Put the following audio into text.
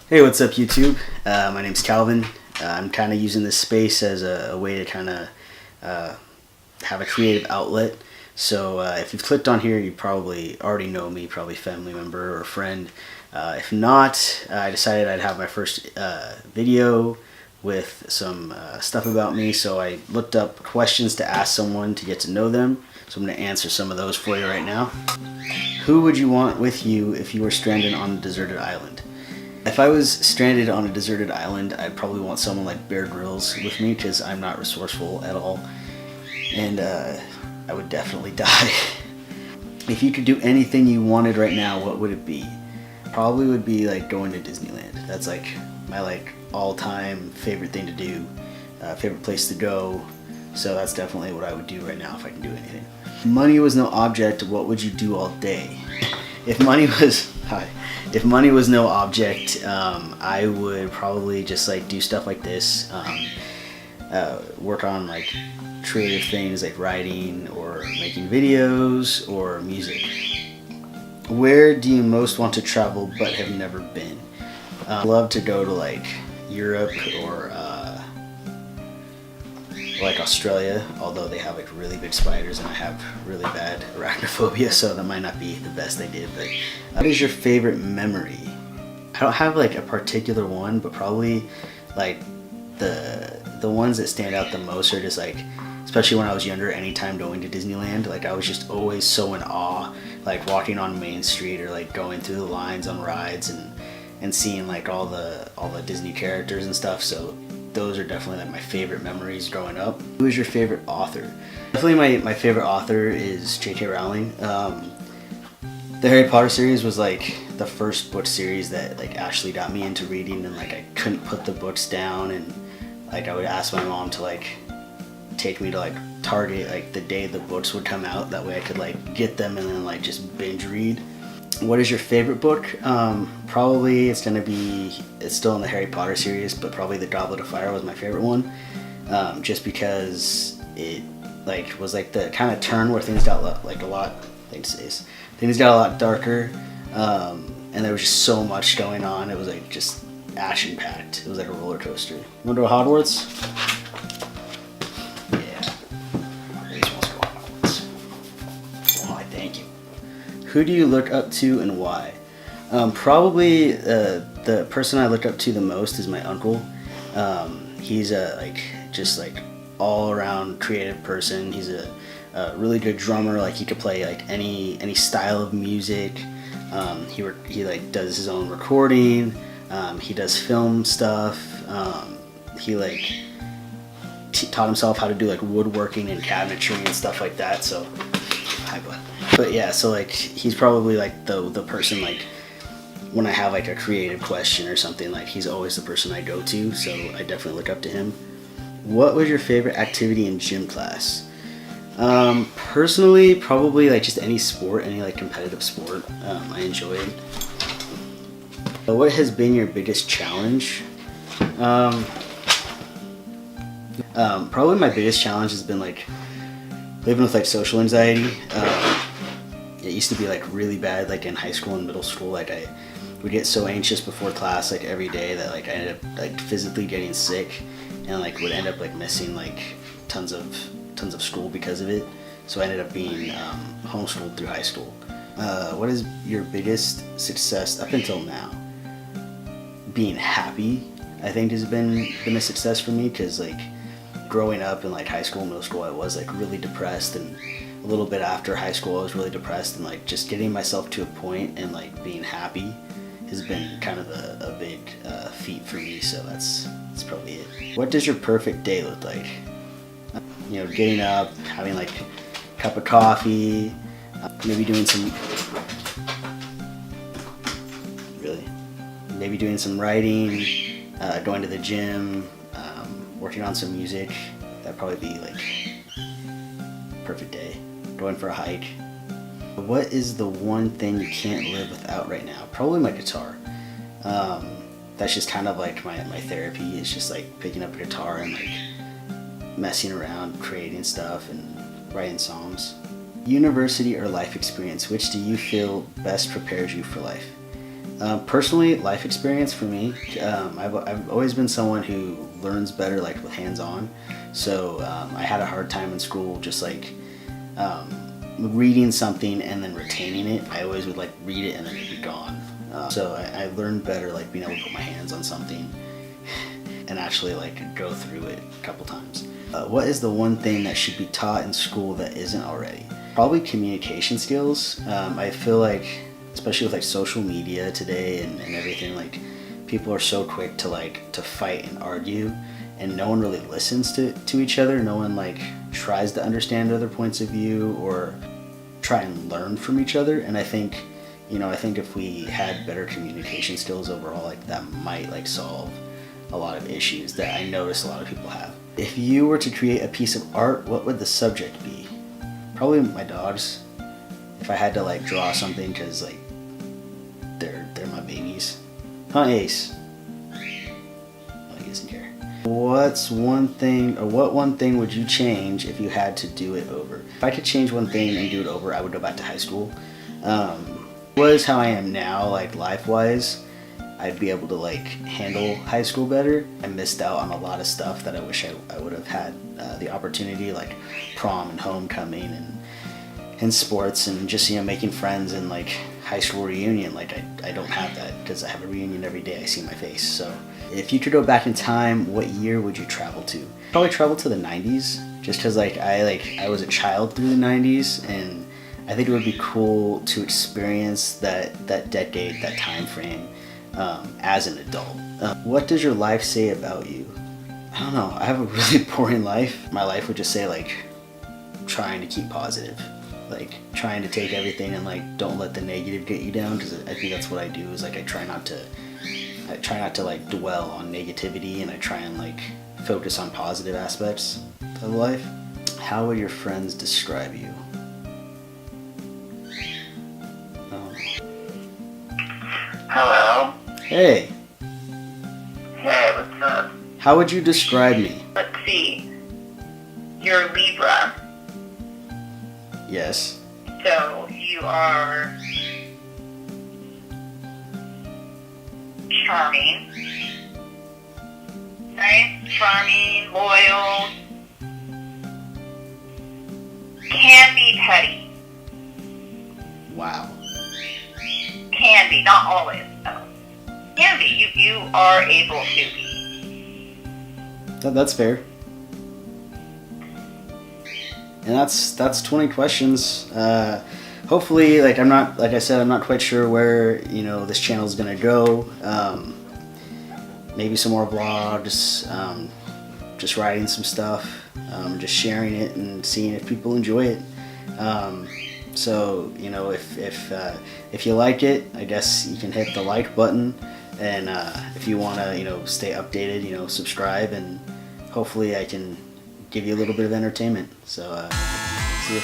Hey, what's up, YouTube? My name's Calvin. I'm kind of using this space as a way to kind of have a creative outlet. So if you've clicked on here, you probably already know me, probably family member or friend. If not, I decided I'd have my first video with some stuff about me. So I looked up questions to ask someone to get to know them. So I'm going to answer some of those for you right now. Who would you want with you if you were stranded on a deserted island? If I was stranded on a deserted island, I'd probably want someone like Bear Grylls with me because I'm not resourceful at all, and I would definitely die. If you could do anything you wanted right now, what would it be? Probably would be like going to Disneyland. That's like my all-time favorite thing to do, favorite place to go. So that's definitely what I would do right now if I can do anything. If money was no object, what would you do all day? If money was If money was no object, I would probably just do stuff like this, work on creative things like writing or making videos or music. Where do you most want to travel but have never been? I'd love to go to Europe or Australia, although they have really big spiders and I have really bad arachnophobia, so that might not be the best idea. But what is your favorite memory? I don't have a particular one, but probably the ones that stand out the most are just especially when I was younger, anytime going to Disneyland, I was just always so in awe, walking on Main Street or going through the lines on rides and seeing all the Disney characters and stuff. So those are definitely my favorite memories growing up. Who is your favorite author? Definitely my favorite author is J.K. Rowling. The Harry Potter series was the first book series that actually got me into reading, and I couldn't put the books down, and I would ask my mom to take me to Target the day the books would come out. That way I could get them and then just binge read. What is your favorite book? Probably it's still in the Harry Potter series, but probably The Goblet of Fire was my favorite one. Just because it was the kind of turn where things got things got a lot darker, and there was just so much going on. It was just action packed. It was a roller coaster. You want to go to Hogwarts? Who do you look up to and why? Probably the person I look up to the most is my uncle. He's just all around creative person. He's a really good drummer. He could play any style of music. He does his own recording. He does film stuff. He taught himself how to do woodworking and cabinetry and stuff like that. So, hi bud. But yeah, so he's probably the person when I have a creative question or something, he's always the person I go to, so I definitely look up to him. What was your favorite activity in gym class? Personally, probably just any sport, any competitive sport. I enjoyed. What has been your biggest challenge? Probably my biggest challenge has been living with social anxiety. It used to be really bad in high school and middle school. I would get so anxious before class every day that I ended up physically getting sick, and would end up missing tons of school because of it. So I ended up being homeschooled through high school. What is your biggest success up until now? Being happy, I think, has been a success for me, because growing up in high school, middle school, I was really depressed, and a little bit after high school I was really depressed, and just getting myself to a point and being happy has been kind of a big feat for me. So that's probably it. What does your perfect day look like? Getting up, having a cup of coffee, maybe doing some writing, going to the gym, working on some music. That'd probably be perfect day. Going for a hike. What is the one thing you can't live without right now? Probably my guitar. That's just kind of my therapy. It's just picking up a guitar and messing around, creating stuff and writing songs. University or life experience, which do you feel best prepares you for life? Personally, life experience for me. I've always been someone who learns better like with hands-on. So I had a hard time in school just like reading something and then retaining it. I always would like read it and then it'd be gone. So I learned better like being able to put my hands on something and actually like go through it a couple times. What is the one thing that should be taught in school that isn't already? Probably communication skills. I feel like, especially with like social media today and everything, like people are so quick to fight and argue, and no one really listens to each other. No one like tries to understand other points of view or try and learn from each other. And I think if we had better communication skills overall, like that might like solve a lot of issues that I notice a lot of people have. If you were to create a piece of art, what would the subject be? Probably my dogs. If I had to like draw something, because like they're my babies. Huh, Ace? Oh, he doesn't care. What one thing would you change if you had to do it over? If I could change one thing and do it over, I would go back to high school. Was how I am now, like life-wise, I'd be able to like handle high school better. I missed out on a lot of stuff that I wish I would have had the opportunity, like prom and homecoming and sports and just making friends and like high school reunion. Like I don't have that because I have a reunion every day. I see my face. So if you could go back in time, what year would you travel to? Probably travel to the 90s, just because I was a child through the 90s, and I think it would be cool to experience that decade, that time frame, as an adult. What does your life say about you? I don't know. I have a really boring life. My life would just say like trying to keep positive, like trying to take everything and like don't let the negative get you down, because I think that's what I do. Is like I try not to like dwell on negativity, and I try and like focus on positive aspects of life. How would your friends describe you? Hello. Hey. Hey, what's up? How would you describe me? Let's see. You're Libra, Yes. so you are charming. Nice, charming, loyal. Can be petty. Wow. Can be, not always, though. Can be. You are able to be. That's fair. And that's 20 questions. Hopefully, like I said, I'm not quite sure where this channel is gonna go. Maybe some more vlogs, just writing some stuff, just sharing it and seeing if people enjoy it. So if you like it, I guess you can hit the like button, and if you want to stay updated, subscribe, and hopefully I can give you a little bit of entertainment. So see you.